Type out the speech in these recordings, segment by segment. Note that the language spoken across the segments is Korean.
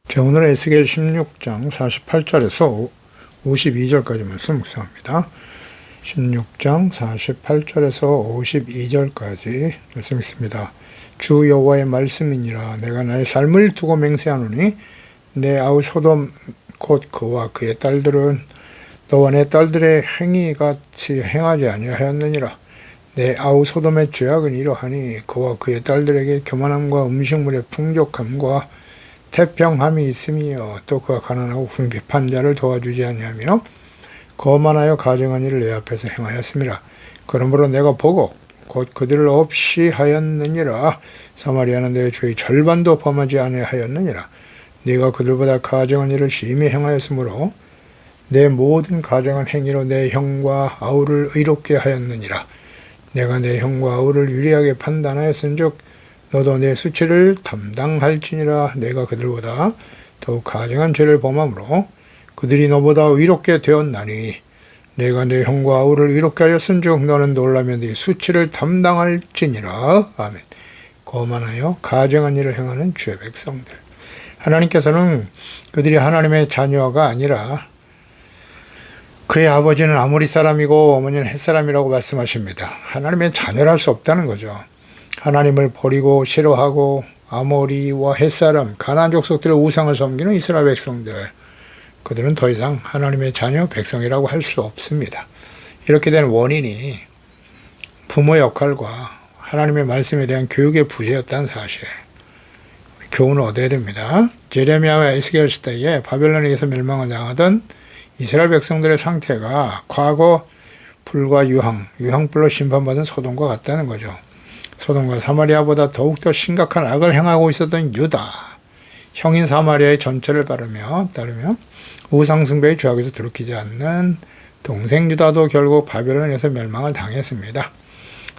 자, 오늘은 에스겔 16장 48절에서 52절까지 말씀 묵상합니다. 16장 48절에서 52절까지 말씀 있습니다. 주 여호와의 말씀이니라. 내가 나의 삶을 두고 맹세하노니 내 아우 소돔 곧 그와 그의 딸들은 너와 내 딸들의 행위같이 행하지 아니하였느니라. 내 아우 소돔의 죄악은 이러하니 그와 그의 딸들에게 교만함과 음식물의 풍족함과 태평함이 있으며 또 그가 가난하고 궁핍한 자를 도와주지 아니하며 거만하여 가증한 일을 내 앞에서 행하였습니다. 그러므로 내가 보고 곧 그들을 없이 하였느니라. 사마리아는 내 죄의 절반도 범하지 아니하였느니라. 네가 그들보다 가증한 일을 심히 행하였으므로 내 모든 가증한 행위로 내 형과 아우를 의롭게 하였느니라. 내가 내 형과 아우를 유리하게 판단하였은즉 너도 내 수치를 담당할지니라. 내가 그들보다 더욱 가증한 죄를 범함으로 그들이 너보다 의롭게 되었나니 내가 내 형과 아우를 의롭게 하였은즉 너는 놀라며 네 수치를 담당할지니라. 아멘. 거만하여 가증한 일을 행하는 주의 백성들. 하나님께서는 그들이 하나님의 자녀가 아니라 그의 아버지는 아모리 사람이고 어머니는 헷 사람이라고 말씀하십니다. 하나님의 자녀를 할 수 없다는 거죠. 하나님을 버리고 싫어하고 아모리와 헷 사람, 가나안 족속들의 우상을 섬기는 이스라엘 백성들, 그들은 더 이상 하나님의 자녀 백성이라고 할 수 없습니다. 이렇게 된 원인이 부모 역할과 하나님의 말씀에 대한 교육의 부재였다는 사실, 교훈을 얻어야 됩니다. 제레미야와 에스겔 시대에 바벨론에 의해서 멸망을 당하던 이스라엘 백성들의 상태가 과거 불과 유황불로 심판받은 소돔과 같다는 거죠. 소돔과 사마리아보다 더욱더 심각한 악을 행하고 있었던 유다, 형인 사마리아의 전체를 따르며 우상숭배의 죄악에서 드러키지 않는 동생 유다도 결국 바벨론에서 멸망을 당했습니다.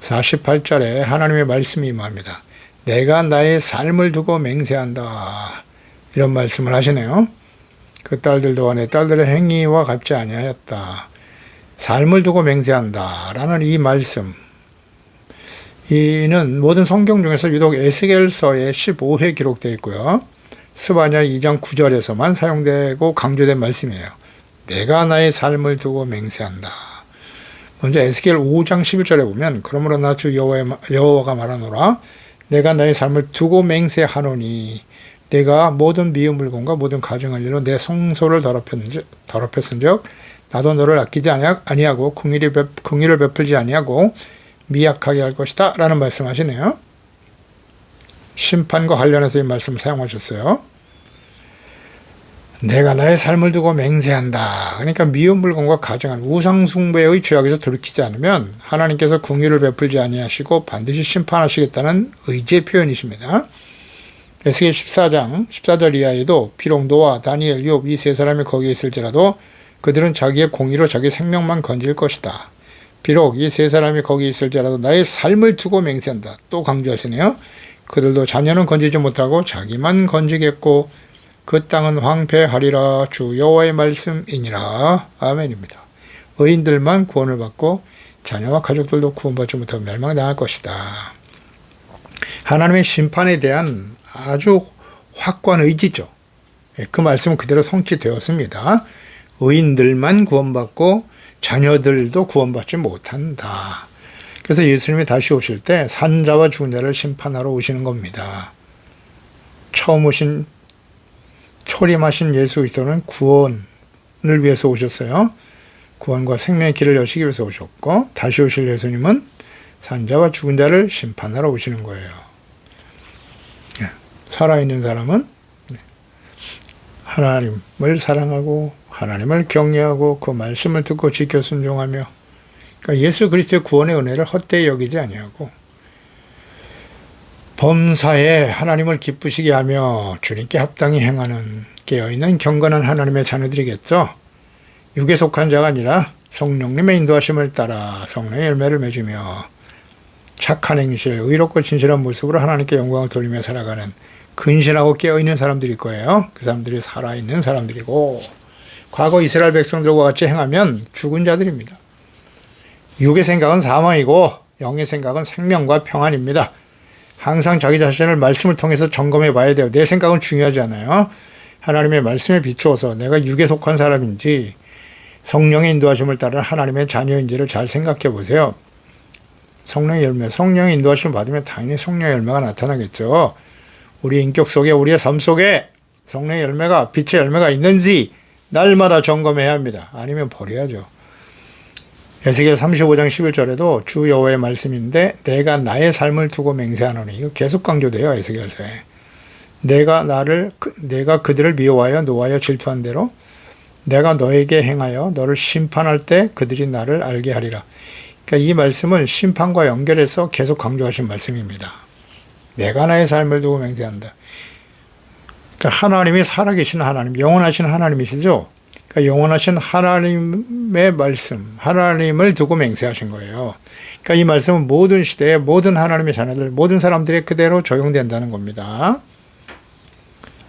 48절에 하나님의 말씀이 임합니다. 내가 나의 삶을 두고 맹세한다. 이런 말씀을 하시네요. 그 딸들도 내 딸들의 행위와 같지 아니하였다. 삶을 두고 맹세한다 라는 이 말씀, 이는 모든 성경 중에서 유독 에스겔서에 15회 기록되어 있고요. 스바냐 2장 9절에서만 사용되고 강조된 말씀이에요. 내가 나의 삶을 두고 맹세한다. 먼저 에스겔 5장 11절에 보면 그러므로 나 주 여호와가 말하노라. 내가 나의 삶을 두고 맹세하노니 내가 모든 미운 물건과 모든 가증한 일로 내 성소를 더럽혔은즉 나도 너를 아끼지 아니하고 긍휼을 베풀지 아니하고 미약하게 할 것이다 라는 말씀하시네요. 심판과 관련해서 이 말씀을 사용하셨어요. 내가 나의 삶을 두고 맹세한다. 그러니까 미운 물건과 가증한 우상숭배의 죄악에서 돌이키지 않으면 하나님께서 긍휼을 베풀지 아니하시고 반드시 심판하시겠다는 의지의 표현이십니다. 에스겔 14장 14절 이하에도 비록 노아, 다니엘, 욥 이 세 사람이 거기에 있을지라도 그들은 자기의 공의로 자기 생명만 건질 것이다. 비록 이 세 사람이 거기 있을지라도 나의 삶을 두고 맹세한다. 또 강조하시네요. 그들도 자녀는 건지지 못하고 자기만 건지겠고 그 땅은 황폐하리라. 주 여호와의 말씀이니라. 아멘입니다. 의인들만 구원을 받고 자녀와 가족들도 구원받지 못하고 멸망당할 것이다. 하나님의 심판에 대한 아주 확고한 의지죠. 그 말씀은 그대로 성취되었습니다. 의인들만 구원받고 자녀들도 구원받지 못한다. 그래서 예수님이 다시 오실 때 산자와 죽은 자를 심판하러 오시는 겁니다. 처음 오신 초림하신 예수 그리스도는 구원을 위해서 오셨어요. 구원과 생명의 길을 여시기 위해서 오셨고 다시 오실 예수님은 산자와 죽은 자를 심판하러 오시는 거예요. 살아있는 사람은 하나님을 사랑하고 하나님을 경외하고 그 말씀을 듣고 지켜 순종하며, 그러니까 예수 그리스도의 구원의 은혜를 헛되이 여기지 아니하고 범사에 하나님을 기쁘시게 하며 주님께 합당히 행하는 깨어있는 경건한 하나님의 자녀들이겠죠. 육에 속한 자가 아니라 성령님의 인도하심을 따라 성령의 열매를 맺으며 착한 행실, 의롭고 진실한 모습으로 하나님께 영광을 돌리며 살아가는 근신하고 깨어있는 사람들일 거예요. 그 사람들이 살아있는 사람들이고, 과거 이스라엘 백성들과 같이 행하면 죽은 자들입니다. 육의 생각은 사망이고 영의 생각은 생명과 평안입니다. 항상 자기 자신을 말씀을 통해서 점검해 봐야 돼요. 내 생각은 중요하지 않아요. 하나님의 말씀에 비추어서 내가 육에 속한 사람인지 성령의 인도하심을 따른 하나님의 자녀인지를 잘 생각해 보세요. 성령의 열매, 성령의 인도하심을 받으면 당연히 성령의 열매가 나타나겠죠. 우리 인격 속에, 우리의 삶 속에 성령의 열매가, 빛의 열매가 있는지 날마다 점검해야 합니다. 아니면 버려야죠. 에스겔 35장 11절에도 주 여호와의 말씀인데 내가 나의 삶을 두고 맹세하노니, 이거 계속 강조돼요. 에스겔서에. 내가 그들을 미워하여 노하여 질투한 대로 내가 너에게 행하여 너를 심판할 때 그들이 나를 알게 하리라. 그러니까 이 말씀은 심판과 연결해서 계속 강조하신 말씀입니다. 내가 나의 삶을 두고 맹세한다. 그러니까 하나님이 살아계신 하나님, 영원하신 하나님이시죠. 그러니까 영원하신 하나님의 말씀, 하나님을 두고 맹세하신 거예요. 그러니까 이 말씀은 모든 시대에 모든 하나님의 자녀들, 모든 사람들이 그대로 적용된다는 겁니다.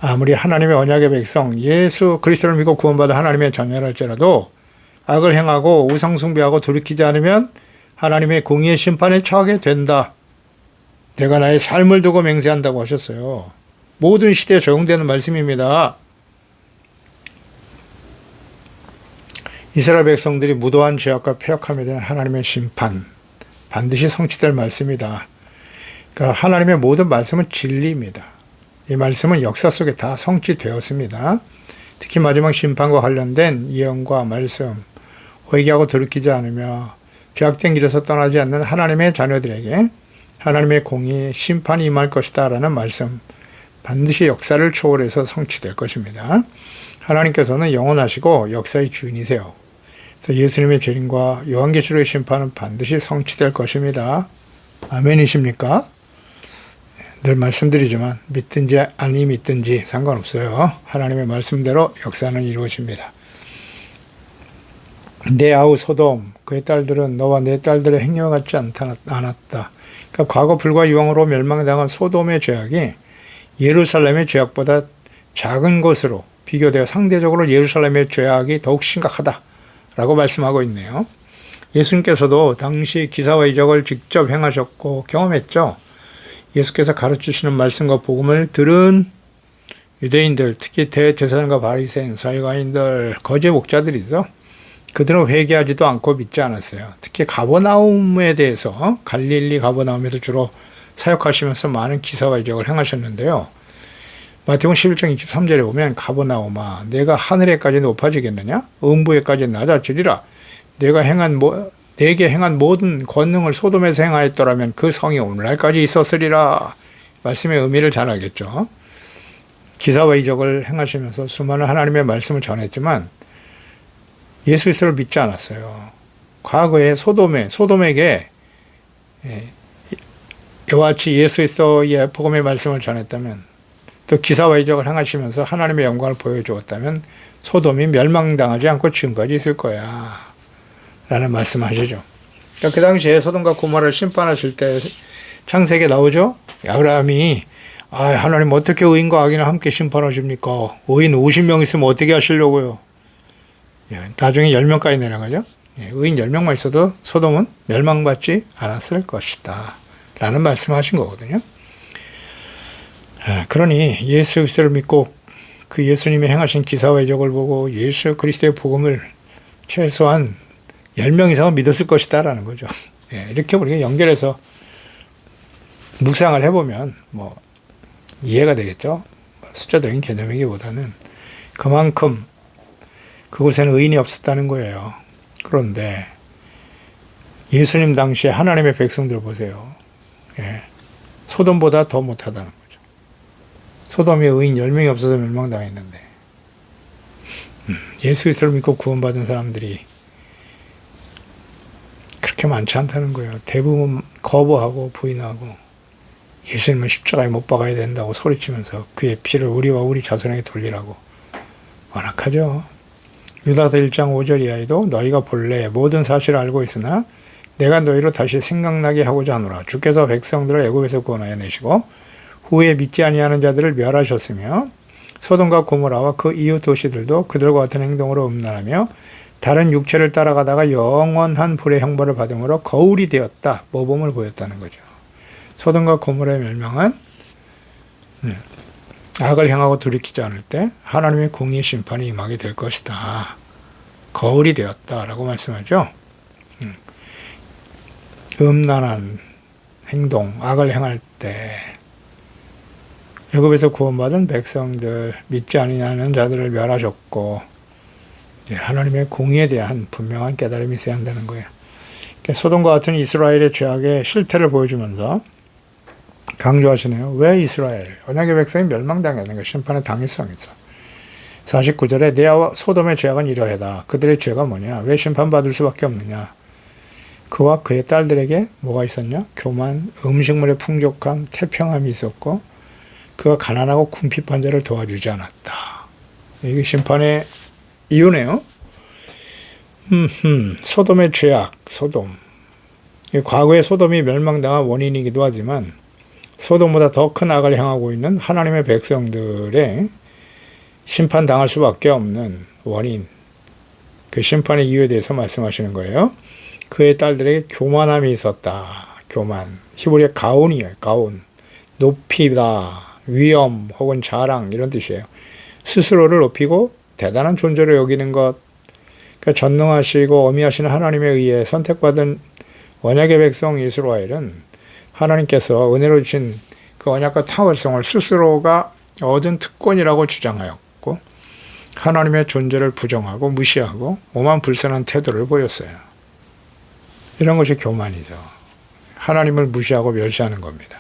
아무리 하나님의 언약의 백성, 예수 그리스도를 믿고 구원받은 하나님의 자녀랄지라도 악을 행하고 우상 숭배하고 돌이키지 않으면 하나님의 공의의 심판에 처하게 된다. 내가 나의 삶을 두고 맹세한다고 하셨어요. 모든 시대에 적용되는 말씀입니다. 이스라엘 백성들이 무도한 죄악과 패역함에 대한 하나님의 심판, 반드시 성취될 말씀이다. 그러니까 하나님의 모든 말씀은 진리입니다. 이 말씀은 역사 속에 다 성취되었습니다. 특히 마지막 심판과 관련된 예언과 말씀, 회개하고 돌이키지 않으며 죄악된 길에서 떠나지 않는 하나님의 자녀들에게 하나님의 공의 심판이 임할 것이다 라는 말씀, 반드시 역사를 초월해서 성취될 것입니다. 하나님께서는 영원하시고 역사의 주인이세요. 그래서 예수님의 재림과 요한계시록의 심판은 반드시 성취될 것입니다. 아멘이십니까? 늘 말씀드리지만 믿든지 아니 믿든지 상관없어요. 하나님의 말씀대로 역사는 이루어집니다. 내 아우 소돔, 그의 딸들은 너와 내 딸들의 행위와 같지 않았다. 그러니까 과거 불과 유황으로 멸망당한 소돔의 죄악이 예루살렘의 죄악보다 작은 것으로 비교되어 상대적으로 예루살렘의 죄악이 더욱 심각하다라고 말씀하고 있네요. 예수님께서도 당시 기사와 이적을 직접 행하셨고 경험했죠. 예수께서 가르치시는 말씀과 복음을 들은 유대인들, 특히 대제사장과 바리새인, 서기관인들, 거짓 목자들이죠. 그들은 회개하지도 않고 믿지 않았어요. 특히 가버나움에 대해서 갈릴리 가버나움에도 주로 사역하시면서 많은 기사와 이적을 행하셨는데요. 마태복음 11장 23절에 보면 가버나움아 내가 하늘에까지 높아지겠느냐? 음부에까지 낮아지리라. 내게 행한 모든 권능을 소돔에서 행하였더라면 그 성이 오늘날까지 있었으리라. 말씀의 의미를 잘 알겠죠. 기사와 이적을 행하시면서 수많은 하나님의 말씀을 전했지만 예수 그리스도를 믿지 않았어요. 과거에 소돔에게 이와 같이 예수 그리스도의 복음의 말씀을 전했다면, 또 기사와 이적을 행하시면서 하나님의 영광을 보여주었다면 소돔이 멸망당하지 않고 지금까지 있을 거야 라는 말씀하시죠. 그러니까 그 당시에 소돔과 고모라를 심판하실 때 창세기에 나오죠. 아브라함이 하나님 어떻게 의인과 악인을 함께 심판하십니까? 의인 50명 있으면 어떻게 하시려고요? 나중에 10명까지 내려가죠. 의인 10명만 있어도 소돔은 멸망받지 않았을 것이다 라는 말씀하신 거거든요. 그러니 예수 그리스도를 믿고 그 예수님이 행하신 기사와 이적을 보고 예수 그리스도의 복음을 최소한 10명 이상은 믿었을 것이다 라는 거죠. 이렇게 우리가 연결해서 묵상을 해보면 이해가 되겠죠. 숫자적인 개념이기보다는 그만큼 그곳에는 의인이 없었다는 거예요. 그런데 예수님 당시에 하나님의 백성들 보세요. 소돔보다 더 못하다는 거죠. 소돔에 의인 10명이 없어서 멸망당했는데 예수 그리스도를 믿고 구원받은 사람들이 그렇게 많지 않다는 거예요. 대부분 거부하고 부인하고 예수님은 십자가에 못 박아야 된다고 소리치면서 그의 피를 우리와 우리 자손에게 돌리라고 완악하죠. 유다서 1장 5절 이하에도 너희가 본래 모든 사실을 알고 있으나 내가 너희로 다시 생각나게 하고자 하노라. 주께서 백성들을 애굽에서 구원하여 내시고 후에 믿지 아니하는 자들을 멸하셨으며 소돔과 고모라와 그 이웃 도시들도 그들과 같은 행동으로 음란하며 다른 육체를 따라가다가 영원한 불의 형벌을 받음으로 거울이 되었다. 모범을 보였다는 거죠. 소돔과 고모라의 멸망은 악을 향하고 돌이키지 않을 때 하나님의 공의의 심판이 임하게 될 것이다. 거울이 되었다라고 말씀하죠. 음란한 행동, 악을 행할 때 애굽에서 구원받은 백성들, 믿지 아니하는 자들을 멸하셨고 하나님의 공의에 대한 분명한 깨달음이 있어야 한다는 거예요. 소돔과 같은 이스라엘의 죄악의 실태를 보여주면서 강조하시네요. 왜 이스라엘, 언약의 백성이 멸망당했는가? 심판의 당위성에서. 49절에 내 소돔의 죄악은 이러하다. 그들의 죄가 뭐냐? 왜 심판받을 수밖에 없느냐? 그와 그의 딸들에게 뭐가 있었냐? 교만, 음식물의 풍족함, 태평함이 있었고 그가 가난하고 궁핍한 자를 도와주지 않았다. 이게 심판의 이유네요. 소돔의 죄악, 소돔. 과거에 소돔이 멸망당한 원인이기도 하지만 소돔보다 더 큰 악을 향하고 있는 하나님의 백성들의 심판당할 수밖에 없는 원인, 그 심판의 이유에 대해서 말씀하시는 거예요. 그의 딸들에게 교만함이 있었다. 교만. 히브리의 가온이에요. 가온. 높이다, 위엄 혹은 자랑 이런 뜻이에요. 스스로를 높이고 대단한 존재로 여기는 것. 그러니까 전능하시고 어미하시는 하나님에 의해 선택받은 언약의 백성 이스라엘은 하나님께서 은혜로 주신 그 언약과 탕월성을 스스로가 얻은 특권이라고 주장하였고 하나님의 존재를 부정하고 무시하고 오만 불선한 태도를 보였어요. 이런 것이 교만이죠. 하나님을 무시하고 멸시하는 겁니다.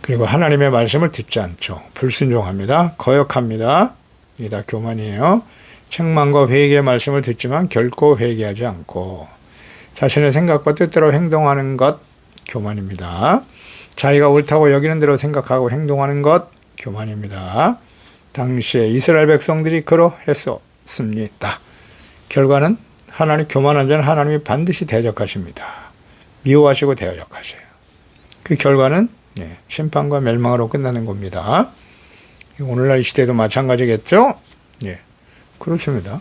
그리고 하나님의 말씀을 듣지 않죠. 불순종합니다. 거역합니다. 이게 다 교만이에요. 책망과 회개의 말씀을 듣지만 결코 회개하지 않고 자신의 생각과 뜻대로 행동하는 것 교만입니다. 자기가 옳다고 여기는 대로 생각하고 행동하는 것 교만입니다. 당시에 이스라엘 백성들이 그러했었습니다. 결과는 하나님 교만한 자는 하나님이 반드시 대적하십니다. 미워하시고 대적하셔요. 그 결과는 심판과 멸망으로 끝나는 겁니다. 오늘날 이 시대도 마찬가지겠죠? 그렇습니다.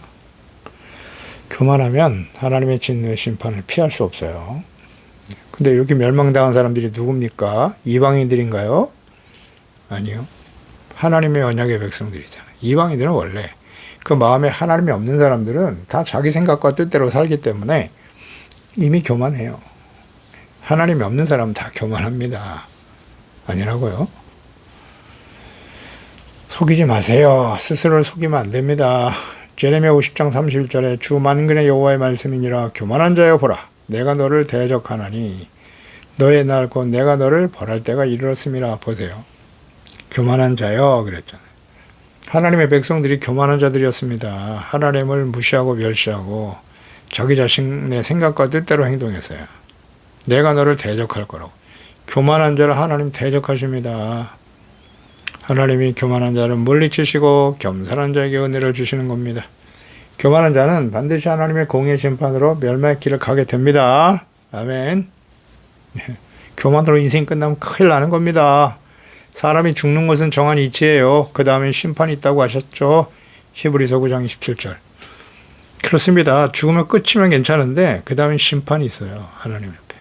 교만하면 하나님의 진노의 심판을 피할 수 없어요. 근데 이렇게 멸망당한 사람들이 누굽니까? 이방인들인가요? 아니요. 하나님의 언약의 백성들이잖아요. 이방인들은 원래 그 마음에 하나님이 없는 사람들은 다 자기 생각과 뜻대로 살기 때문에 이미 교만해요. 하나님이 없는 사람은 다 교만합니다. 아니라고요? 속이지 마세요. 스스로를 속이면 안 됩니다. 제레미야 50장 31절에 주 만군의 여호와의 말씀이니라 교만한 자여 보라 내가 너를 대적하나니 너의 날 곧 내가 너를 벌할 때가 이르렀음이라. 보세요. 교만한 자여 그랬잖아요. 하나님의 백성들이 교만한 자들이었습니다. 하나님을 무시하고 멸시하고 자기 자신의 생각과 뜻대로 행동했어요. 내가 너를 대적할 거라고. 교만한 자를 하나님 대적하십니다. 하나님이 교만한 자를 물리치시고 겸손한 자에게 은혜를 주시는 겁니다. 교만한 자는 반드시 하나님의 공의 심판으로 멸망의 길을 가게 됩니다. 아멘. 교만으로 인생 끝나면 큰일 나는 겁니다. 사람이 죽는 것은 정한 이치예요. 그 다음에 심판이 있다고 하셨죠. 히브리서 9장 27절. 그렇습니다. 죽으면 끝이면 괜찮은데 그 다음에 심판이 있어요. 하나님 옆에.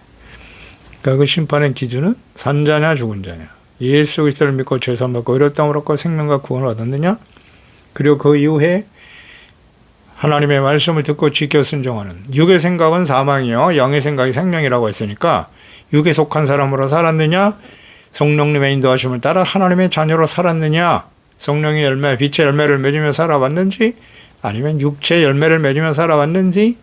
그러니까 그 심판의 기준은 산 자냐 죽은 자냐. 예수 그리스도를 믿고 죄사함받고 의롭 다함을 얻고 생명과 구원을 얻었느냐. 그리고 그 이후에 하나님의 말씀을 듣고 지켜 순종하는. 육의 생각은 사망이요 영의 생각이 생명이라고 했으니까 육에 속한 사람으로 살았느냐 성령님의 인도하심을 따라 하나님의 자녀로 살았느냐, 성령의 열매, 빛의 열매를 맺으며 살아왔는지 아니면 육체의 열매를 맺으며 살아왔는지.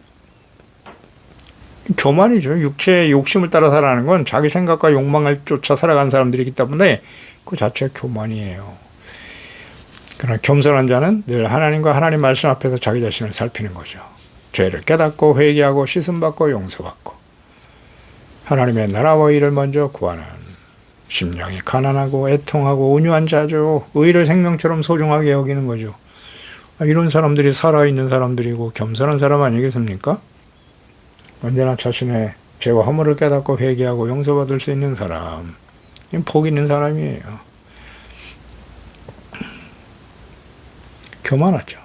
교만이죠. 육체의 욕심을 따라 살아가는 건 자기 생각과 욕망을 쫓아 살아간 사람들이기 때문에 그 자체가 교만이에요. 그러나 겸손한 자는 늘 하나님과 하나님 말씀 앞에서 자기 자신을 살피는 거죠. 죄를 깨닫고 회개하고 씻음받고 용서받고 하나님의 나라와 의를 먼저 구하는 심령이 가난하고 애통하고 온유한 자죠. 의를 생명처럼 소중하게 여기는 거죠. 이런 사람들이 살아있는 사람들이고 겸손한 사람 아니겠습니까? 언제나 자신의 죄와 허물을 깨닫고 회개하고 용서받을 수 있는 사람, 복 있는 사람이에요. 교만하죠.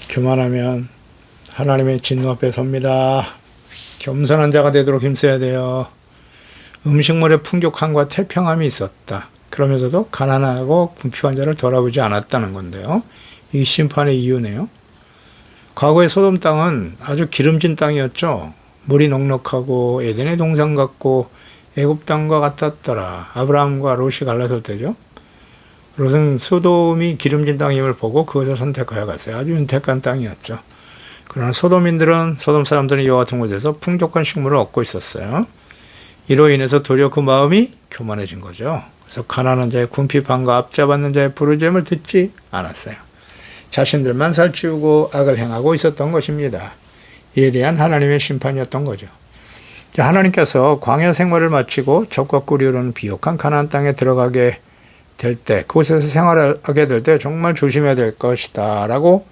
교만하면 하나님의 진노 앞에 섭니다. 겸손한 자가 되도록 힘써야 돼요. 음식물의 풍족함과 태평함이 있었다. 그러면서도 가난하고 궁핍한 자를 돌아보지 않았다는 건데요. 이 심판의 이유네요. 과거의 소돔 땅은 아주 기름진 땅이었죠. 물이 넉넉하고 에덴의 동산 같고 애굽 땅과 같았더라. 아브라함과 롯이 갈라설 때죠. 롯은 소돔이 기름진 땅임을 보고 그것을 선택하여 갔어요. 아주 윤택한 땅이었죠. 그러나 소돔 사람들은 이와 같은 곳에서 풍족한 식물을 얻고 있었어요. 이로 인해서 도리어 그 마음이 교만해진 거죠. 그래서 가난한 자의 궁핍함과 앞잡았는 자의 부르짖음을 듣지 않았어요. 자신들만 살찌우고 악을 행하고 있었던 것입니다. 이에 대한 하나님의 심판이었던 거죠. 하나님께서 광야 생활을 마치고 적과 꿀이 흐르는 비옥한 가나안 땅에 들어가게 될 때, 그곳에서 생활하게 될 때 정말 조심해야 될 것이다 라고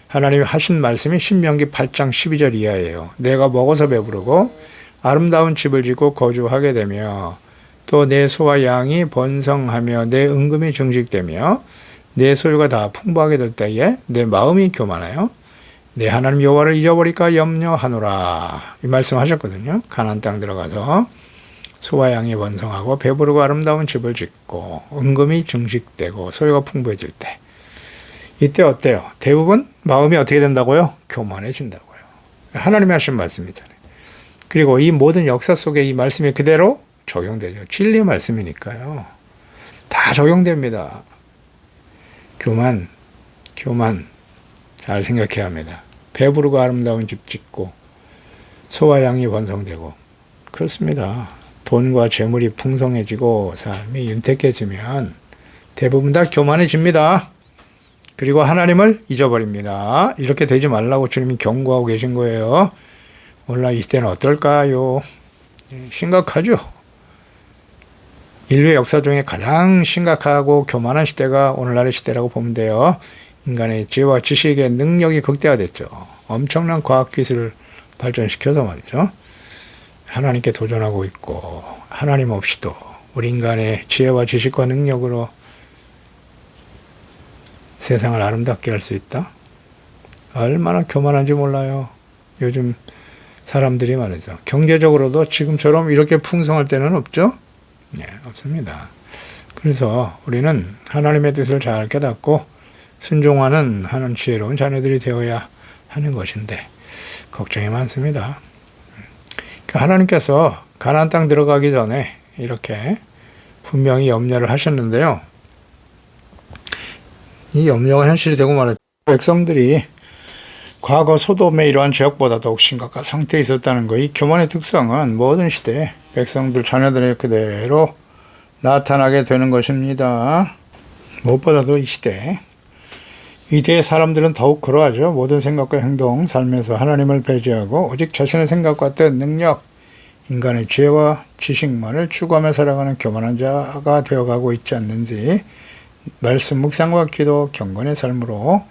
하나님이 하신 말씀이 신명기 8장 12절 이하예요. 내가 먹어서 배부르고 아름다운 집을 짓고 거주하게 되며 또 내 소와 양이 번성하며 내 은금이 증식되며 내 소유가 다 풍부하게 될 때에 내 마음이 교만하여 내 하나님 여호와를 잊어버릴까 염려하노라. 이 말씀하셨거든요. 가나안 땅 들어가서 소와 양이 번성하고 배부르고 아름다운 집을 짓고 은금이 증식되고 소유가 풍부해질 때 이때 어때요? 대부분 마음이 어떻게 된다고요? 교만해진다고요. 하나님이 하신 말씀이잖아요. 그리고 이 모든 역사 속에 이 말씀이 그대로 적용되죠. 진리 말씀이니까요. 다 적용됩니다. 교만 잘 생각해야 합니다. 배부르고 아름다운 집 짓고 소와 양이 번성되고 그렇습니다. 돈과 재물이 풍성해지고 삶이 윤택해지면 대부분 다 교만해집니다. 그리고 하나님을 잊어버립니다. 이렇게 되지 말라고 주님이 경고하고 계신 거예요. 오늘날 이 시대는 어떨까요? 심각하죠. 인류의 역사 중에 가장 심각하고 교만한 시대가 오늘날의 시대라고 보면 돼요. 인간의 지혜와 지식의 능력이 극대화됐죠. 엄청난 과학기술을 발전시켜서 말이죠. 하나님께 도전하고 있고 하나님 없이도 우리 인간의 지혜와 지식과 능력으로 세상을 아름답게 할 수 있다? 얼마나 교만한지 몰라요. 요즘 사람들이 말이죠. 경제적으로도 지금처럼 이렇게 풍성할 때는 없죠? 네, 없습니다. 그래서 우리는 하나님의 뜻을 잘 깨닫고 순종하는 하는 지혜로운 자녀들이 되어야 하는 것인데 걱정이 많습니다. 하나님께서 가나안 땅 들어가기 전에 이렇게 분명히 염려를 하셨는데요. 이 염려가 현실이 되고 말했죠. 백성들이 과거 소돔의 이러한 죄악보다 더욱 심각한 상태에 있었다는 거, 이 교만의 특성은 모든 시대에 백성들, 자녀들의 그대로 나타나게 되는 것입니다. 무엇보다도 이 시대, 이때의 사람들은 더욱 그러하죠. 모든 생각과 행동, 삶에서 하나님을 배제하고 오직 자신의 생각과 뜻, 능력, 인간의 지혜와 지식만을 추구하며 살아가는 교만한 자가 되어가고 있지 않는지 말씀 묵상과 기도, 경건의 삶으로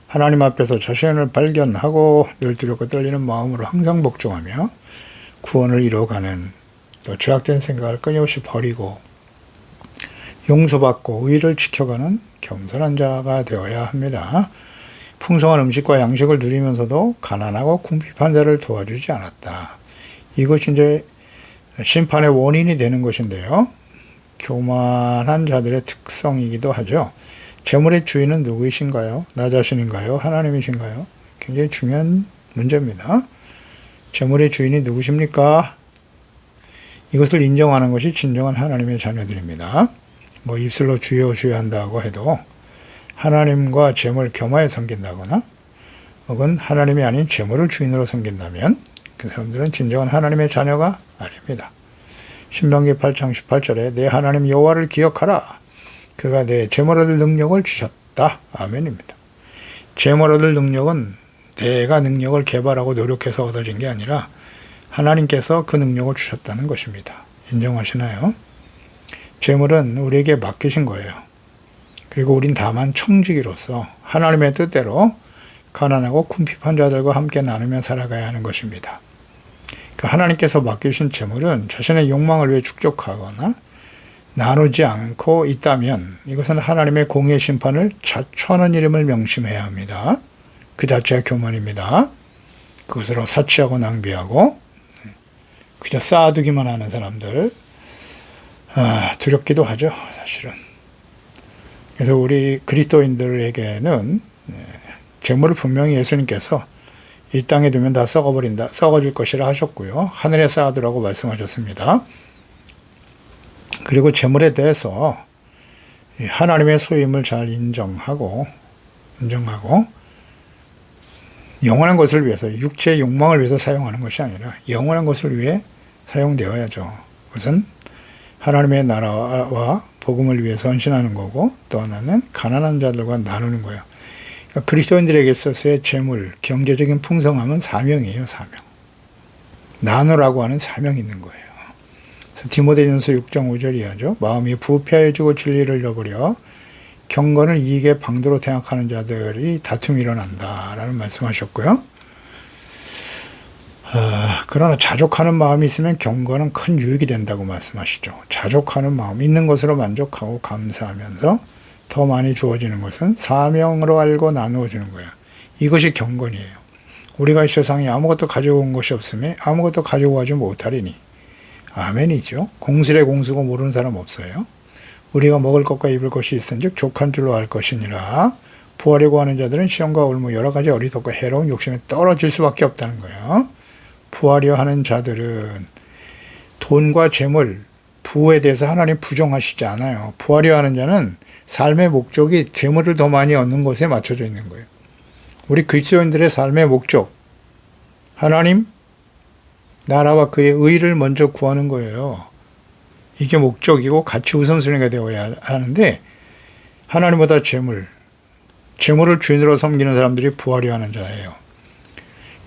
하나님 앞에서 자신을 발견하고 늘 두렵고 떨리는 마음으로 항상 복종하며 구원을 이루어가는, 또 죄악된 생각을 끊임없이 버리고 용서받고 의를 지켜가는 겸손한 자가 되어야 합니다. 풍성한 음식과 양식을 누리면서도 가난하고 궁핍한 자를 도와주지 않았다. 이것이 이제 심판의 원인이 되는 것인데요. 교만한 자들의 특성이기도 하죠. 재물의 주인은 누구이신가요? 나 자신인가요? 하나님이신가요? 굉장히 중요한 문제입니다. 재물의 주인이 누구십니까? 이것을 인정하는 것이 진정한 하나님의 자녀들입니다. 입술로 주여 주여 한다고 해도 하나님과 재물 겸하여 섬긴다거나 혹은 하나님이 아닌 재물을 주인으로 섬긴다면 그 사람들은 진정한 하나님의 자녀가 아닙니다. 신명기 8장 18절에 내 하나님 여호와를 기억하라. 그가 내 재물 얻을 능력을 주셨다. 아멘입니다. 재물 얻을 능력은 내가 능력을 개발하고 노력해서 얻어진 게 아니라 하나님께서 그 능력을 주셨다는 것입니다. 인정하시나요? 재물은 우리에게 맡기신 거예요. 그리고 우린 다만 청지기로서 하나님의 뜻대로 가난하고 궁핍한 자들과 함께 나누며 살아가야 하는 것입니다. 그 하나님께서 맡기신 재물은 자신의 욕망을 위해 축적하거나 나누지 않고 있다면 이것은 하나님의 공의 심판을 자초하는 이름을 명심해야 합니다. 그 자체가 교만입니다. 그것으로 사치하고 낭비하고 그저 쌓아두기만 하는 사람들, 두렵기도 하죠, 사실은. 그래서 우리 그리스도인들에게는 재물을 분명히 예수님께서 이 땅에 두면 다 썩어버린다, 썩어질 것이라 하셨고요. 하늘에 쌓아두라고 말씀하셨습니다. 그리고 재물에 대해서 하나님의 소임을 잘 인정하고 영원한 것을 위해서, 육체의 욕망을 위해서 사용하는 것이 아니라 영원한 것을 위해 사용되어야죠. 그것은 하나님의 나라와 복음을 위해서 헌신하는 거고, 또 하나는 가난한 자들과 나누는 거예요. 그러니까 그리스도인들에게 있어서의 재물, 경제적인 풍성함은 사명이에요, 사명. 나누라고 하는 사명이 있는 거예요. 디모데전서 6장 5절 이하죠. 마음이 부패해지고 진리를 잃어버려 경건을 이익의 방도로 생각하는 자들이 다툼이 일어난다라는 말씀하셨고요. 그러나 자족하는 마음이 있으면 경건은 큰 유익이 된다고 말씀하시죠. 자족하는 마음, 있는 것으로 만족하고 감사하면서 더 많이 주어지는 것은 사명으로 알고 나누어 주는 거예요. 이것이 경건이에요. 우리가 이 세상에 아무것도 가지고 온 것이 없음에 아무것도 가지고 가지 못하리니 아멘이죠. 공술의 공수고 모르는 사람 없어요. 우리가 먹을 것과 입을 것이 있은즉 족한 줄로 알 것이니라. 부하려고 하는 자들은 시험과 올무 여러 가지 어리석고 해로운 욕심에 떨어질 수밖에 없다는 거예요. 부하려 하는 자들은 돈과 재물, 부에 대해서 하나님 부정하시지 않아요. 부하려 하는 자는 삶의 목적이 재물을 더 많이 얻는 것에 맞춰져 있는 거예요. 우리 그리스도인들의 삶의 목적, 하나님 나라와 그의 의를 먼저 구하는 거예요. 이게 목적이고 가치 우선순위가 되어야 하는데, 하나님보다 재물을 주인으로 섬기는 사람들이 부하려 하는 자예요.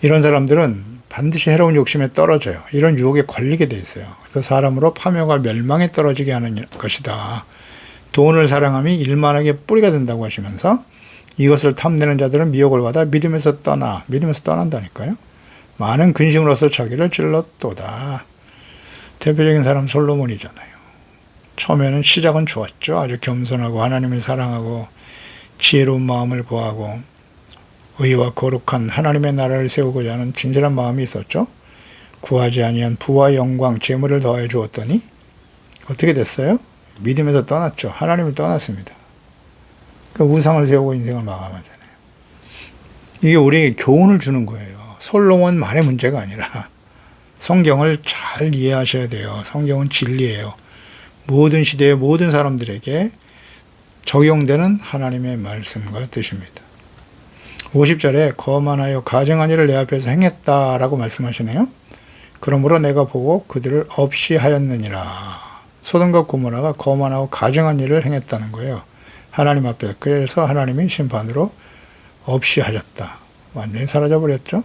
이런 사람들은 반드시 해로운 욕심에 떨어져요. 이런 유혹에 걸리게 돼 있어요. 그래서 사람으로 파멸과 멸망에 떨어지게 하는 것이다. 돈을 사랑함이 일만하게 뿌리가 된다고 하시면서, 이것을 탐내는 자들은 미혹을 받아 믿음에서 떠난다니까요. 많은 근심으로서 자기를 찔렀도다. 대표적인 사람 솔로몬이잖아요. 처음에는 시작은 좋았죠. 아주 겸손하고 하나님을 사랑하고 지혜로운 마음을 구하고 의와 거룩한 하나님의 나라를 세우고자 하는 진실한 마음이 있었죠. 구하지 아니한 부와 영광, 재물을 더해 주었더니 어떻게 됐어요? 믿음에서 떠났죠. 하나님을 떠났습니다. 그러니까 우상을 세우고 인생을 마감하잖아요. 이게 우리에게 교훈을 주는 거예요. 솔로몬만의 문제가 아니라 성경을 잘 이해하셔야 돼요. 성경은 진리예요. 모든 시대의 모든 사람들에게 적용되는 하나님의 말씀과 뜻입니다. 50절에 거만하여 가증한 일을 내 앞에서 행했다라고 말씀하시네요. 그러므로 내가 보고 그들을 없이 하였느니라. 소돔과 고모라가 거만하고 가증한 일을 행했다는 거예요. 하나님 앞에. 그래서 하나님이 심판으로 없이 하셨다. 완전히 사라져버렸죠.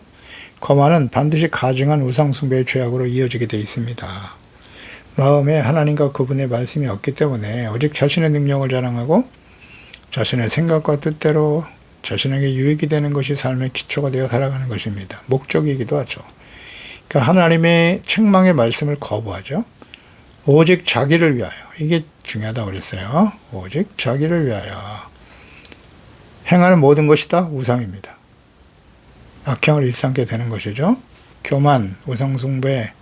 거만은 반드시 가증한 우상숭배의 죄악으로 이어지게 되어 있습니다. 마음에 하나님과 그분의 말씀이 없기 때문에 오직 자신의 능력을 자랑하고 자신의 생각과 뜻대로 자신에게 유익이 되는 것이 삶의 기초가 되어 살아가는 것입니다. 목적이기도 하죠. 그러니까 하나님의 책망의 말씀을 거부하죠. 오직 자기를 위하여. 이게 중요하다고 그랬어요. 오직 자기를 위하여. 행하는 모든 것이 다 우상입니다. 악행을 일삼게 되는 것이죠. 교만, 우상숭배,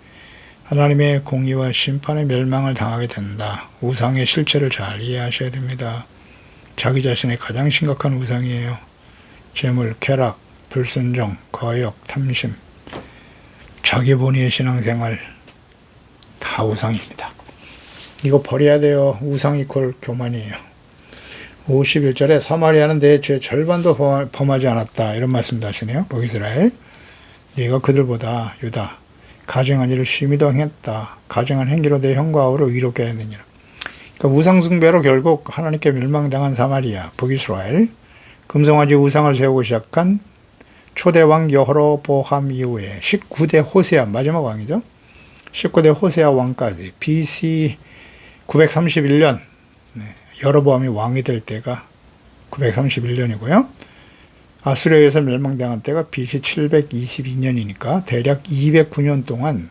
하나님의 공의와 심판의 멸망을 당하게 된다. 우상의 실체를 잘 이해하셔야 됩니다. 자기 자신의 가장 심각한 우상이에요. 재물, 쾌락, 불순종, 거역, 탐심, 자기 본위의 신앙생활 다 우상입니다. 이거 버려야 돼요. 우상 이퀄 교만이에요. 51절에 사마리아는 내 죄 절반도 범하지 않았다. 이런 말씀도 하시네요. 북이스라엘. 네가 그들보다 유다 가증한 일을 심히 더 행했다. 가증한 행기로 내 형과 아우를 의롭게 했느니라. 그러니까 우상숭배로 결국 하나님께 멸망당한 사마리아, 북이스라엘. 금송아지 우상을 세우고 시작한 초대왕 여호로보암 이후에 19대 호세아, 마지막 왕이죠. 19대 호세아 왕까지 BC 931년 여로보암이 왕이 될 때가 931년이고요. 아수르에서 멸망당한 때가 BC 722년이니까 대략 209년 동안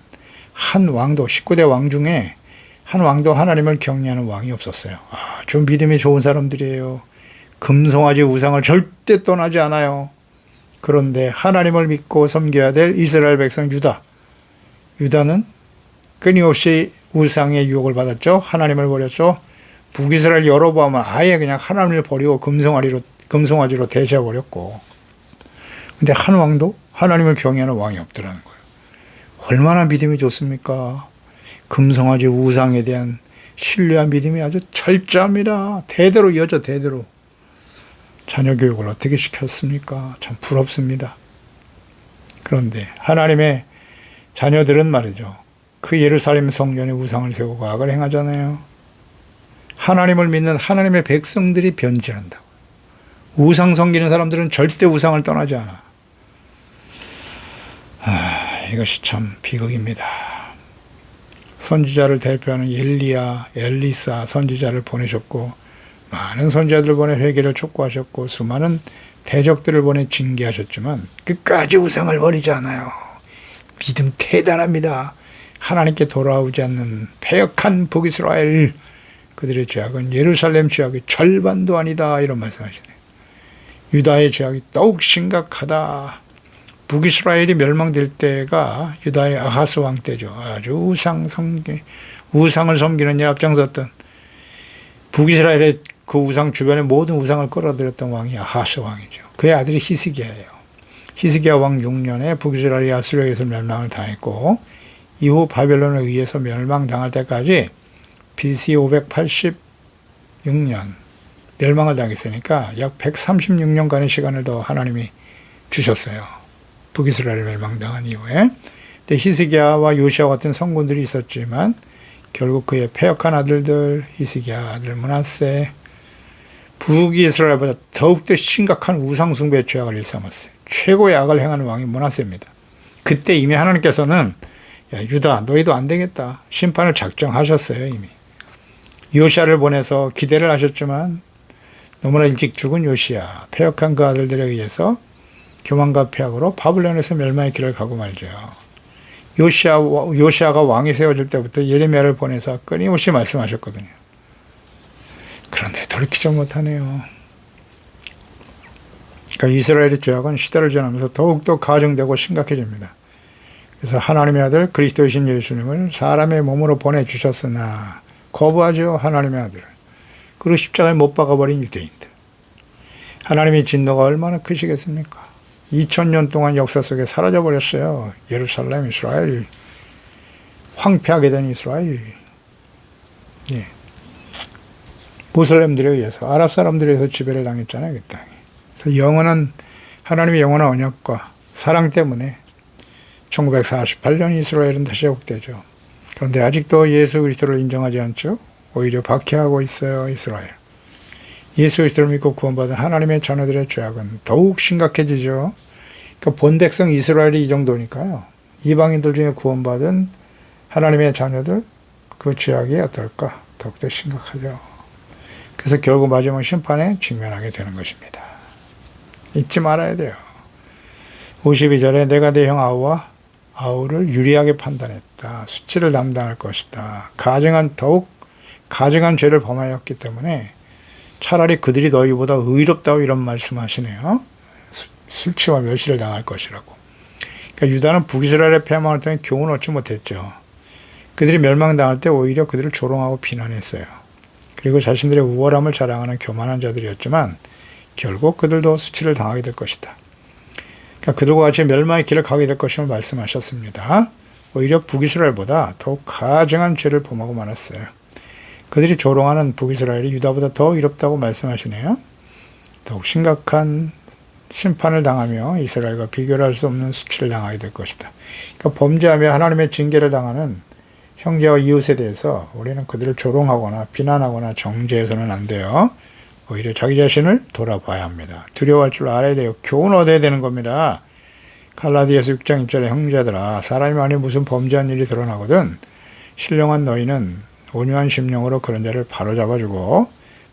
한 왕도, 19대 왕 중에 한 왕도 하나님을 경외하는 왕이 없었어요. 좀 믿음이 좋은 사람들이에요. 금송아지 우상을 절대 떠나지 않아요. 그런데 하나님을 믿고 섬겨야 될 이스라엘 백성 유다. 유다는 끊임없이 우상의 유혹을 받았죠. 하나님을 버렸죠. 북이스라엘 여로보암은 아예 그냥 하나님을 버리고 금송아지로 대체해버렸고, 근데 한 왕도 하나님을 경외하는 왕이 없더라는 거예요. 얼마나 믿음이 좋습니까? 금송아지 우상에 대한 신뢰한 믿음이 아주 철저합니다. 대대로 이어져, 대대로. 자녀 교육을 어떻게 시켰습니까? 참 부럽습니다. 그런데 하나님의 자녀들은 말이죠, 그 예루살렘 성전에 우상을 세우고 악을 행하잖아요. 하나님을 믿는 하나님의 백성들이 변질한다고. 우상 섬기는 사람들은 절대 우상을 떠나지 않아. 이것이 참 비극입니다. 선지자를 대표하는 엘리야, 엘리사 선지자를 보내셨고, 많은 선지자들 보내 회개를 촉구하셨고, 수많은 대적들을 보내 징계하셨지만 끝까지 우상을 버리지 않아요. 믿음 대단합니다. 하나님께 돌아오지 않는 패역한 북이스라엘, 그들의 죄악은 예루살렘 죄악의 절반도 아니다, 이런 말씀하시네요. 유다의 죄악이 더욱 심각하다. 북이스라엘이 멸망될 때가 유다의 아하스 왕 때죠. 아주 우상을 섬기는 일 앞장섰던, 북이스라엘의 그 우상 주변에 모든 우상을 끌어들였던 왕이 아하스 왕이죠. 그의 아들이 히스기야예요. 히스기야 왕 6년에 북이스라엘이 아수르에서 멸망을 당했고, 이후 바벨론에 의해서 멸망당할 때까지 BC 586년 멸망을 당했으니까 약 136년간의 시간을 더 하나님이 주셨어요. 북이스라엘 멸망당한 이후에. 근데 히스기야와 요시야 같은 성군들이 있었지만 결국 그의 패역한 아들들, 히스기야 아들 므낫세, 북이스라엘보다 더욱더 심각한 우상숭배 죄악을 일삼았어요. 최고의 악을 행하는 왕이 므낫세입니다. 그때 이미 하나님께서는 야, 유다 너희도 안 되겠다, 심판을 작정하셨어요. 이미 요시야를 보내서 기대를 하셨지만 너무나 일찍 죽은 요시야, 패역한 그 아들들에 의해서 교만과 패악으로 바벨론에서 멸망의 길을 가고 말죠. 요시야가 왕이 세워질 때부터 예레미야를 보내서 끊임없이 말씀하셨거든요. 그런데 돌이키지 못하네요. 그러니까 이스라엘의 죄악은 시대를 지나면서 더욱더 가중되고 심각해집니다. 그래서 하나님의 아들 그리스도이신 예수님을 사람의 몸으로 보내주셨으나 거부하죠, 하나님의 아들을. 그리고 십자가에 못 박아버린 유대인들. 하나님의 진노가 얼마나 크시겠습니까? 2000년 동안 역사 속에 사라져버렸어요. 예루살렘, 이스라엘. 황폐하게 된 이스라엘. 예. 무슬림들에 의해서, 아랍 사람들에 의해서 지배를 당했잖아요, 그 땅에. 그래서 하나님의 영원한 언약과 사랑 때문에 1948년 이스라엘은 다시 회복되죠. 그런데 아직도 예수 그리스도를 인정하지 않죠. 오히려 박해하고 있어요, 이스라엘. 예수 그리스도를 믿고 구원받은 하나님의 자녀들의 죄악은 더욱 심각해지죠. 그러니까 본 백성 이스라엘이 이 정도니까요. 이방인들 중에 구원받은 하나님의 자녀들, 그 죄악이 어떨까? 더욱더 심각하죠. 그래서 결국 마지막 심판에 직면하게 되는 것입니다. 잊지 말아야 돼요. 52절에 내가 내 형 아우를 유리하게 판단했다. 수치를 담당할 것이다. 더욱 가증한 죄를 범하였기 때문에 차라리 그들이 너희보다 의롭다고 이런 말씀하시네요. 술취와 멸시를 당할 것이라고. 그러니까 유다는 북이스라엘의 패망을 통해 교훈을 얻지 못했죠. 그들이 멸망당할 때 오히려 그들을 조롱하고 비난했어요. 그리고 자신들의 우월함을 자랑하는 교만한 자들이었지만 결국 그들도 수치를 당하게 될 것이다. 그러니까 그들과 같이 멸망의 길을 가게 될 것임을 말씀하셨습니다. 오히려 북이스라엘보다 더욱 가증한 죄를 범하고 말았어요. 그들이 조롱하는 북이스라엘이 유다보다 더 의롭다고 말씀하시네요. 더욱 심각한 심판을 당하며 이스라엘과 비교를 할 수 없는 수치를 당하게 될 것이다. 그러니까 범죄하며 하나님의 징계를 당하는 형제와 이웃에 대해서 우리는 그들을 조롱하거나 비난하거나 정죄해서는 안 돼요. 오히려 자기 자신을 돌아봐야 합니다. 두려워할 줄 알아야 돼요. 교훈 얻어야 되는 겁니다. 갈라디아서 6장 1절에 형제들아 사람이 만일 무슨 범죄한 일이 드러나거든 신령한 너희는 온유한 심령으로 그런 자를 바로잡아주고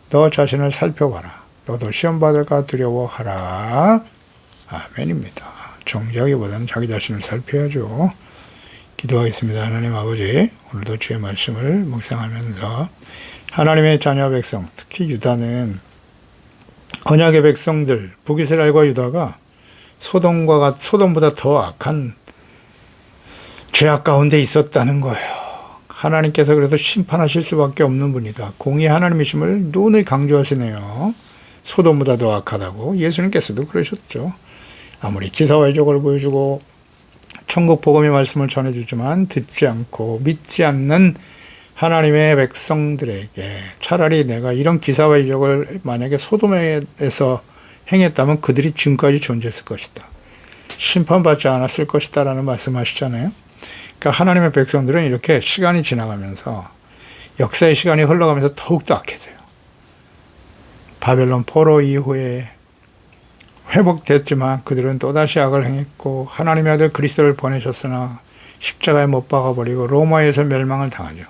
너 자신을 살펴봐라. 너도 시험받을까 두려워하라. 아멘입니다. 정죄하기보다는 자기 자신을 살펴야죠. 기도하겠습니다. 하나님 아버지, 오늘도 주의 말씀을 묵상하면서 하나님의 자녀 백성, 특히 유다는 언약의 백성들, 북이스라엘과 유다가 소돔보다 더 악한 죄악 가운데 있었다는 거예요. 하나님께서 그래도 심판하실 수밖에 없는 분이다. 공의 하나님이심을 누누이 강조하시네요. 소돔보다 더 악하다고 예수님께서도 그러셨죠. 아무리 기사회적을 보여주고 천국 복음의 말씀을 전해주지만 듣지 않고 믿지 않는 하나님의 백성들에게 차라리 내가 이런 기사회적을 만약에 소돔에서 행했다면 그들이 지금까지 존재했을 것이다. 심판받지 않았을 것이다 라는 말씀하시잖아요. 그러니까 하나님의 백성들은 이렇게 시간이 지나가면서 역사의 시간이 흘러가면서 더욱더 악해져요. 바벨론 포로 이후에 회복됐지만 그들은 또다시 악을 행했고 하나님의 아들 그리스도를 보내셨으나 십자가에 못 박아버리고 로마에서 멸망을 당하죠.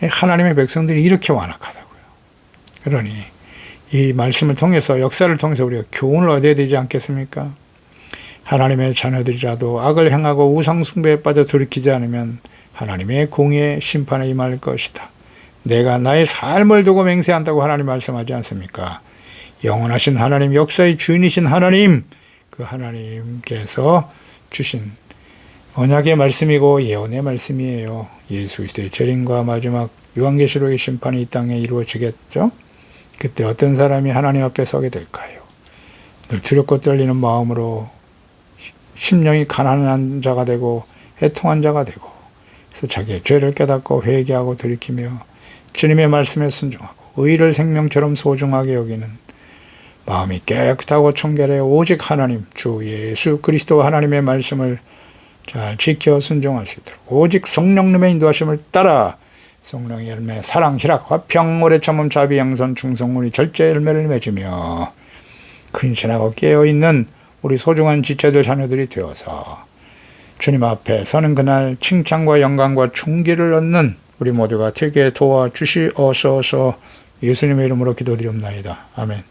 하나님의 백성들이 이렇게 완악하다고요. 그러니 이 말씀을 통해서 역사를 통해서 우리가 교훈을 얻어야 되지 않겠습니까? 하나님의 자녀들이라도 악을 행하고 우상숭배에 빠져 돌이키지 않으면 하나님의 공의의 심판에 임할 것이다. 내가 나의 삶을 두고 맹세한다고 하나님 말씀하지 않습니까? 영원하신 하나님, 역사의 주인이신 하나님, 그 하나님께서 주신 언약의 말씀이고 예언의 말씀이에요. 예수 그리스도의 재림과 마지막 요한계시록의 심판이 이 땅에 이루어지겠죠? 그때 어떤 사람이 하나님 앞에 서게 될까요? 늘 두렵고 떨리는 마음으로 심령이 가난한 자가 되고 애통한 자가 되고 그래서 자기의 죄를 깨닫고 회개하고 돌이키며 주님의 말씀에 순종하고 의를 생명처럼 소중하게 여기는 마음이 깨끗하고 청결해 오직 하나님 주 예수 그리스도 하나님의 말씀을 잘 지켜 순종할 수 있도록 오직 성령님의 인도하심을 따라 성령의 열매 사랑 희락 화평 오래 참음 자비 양선 충성문이 절제 열매를 맺으며 근신하고 깨어있는 우리 소중한 지체들 자녀들이 되어서 주님 앞에 서는 그날 칭찬과 영광과 존귀를 얻는 우리 모두가 되게 도와주시옵소서. 예수님의 이름으로 기도드립니다. 아멘.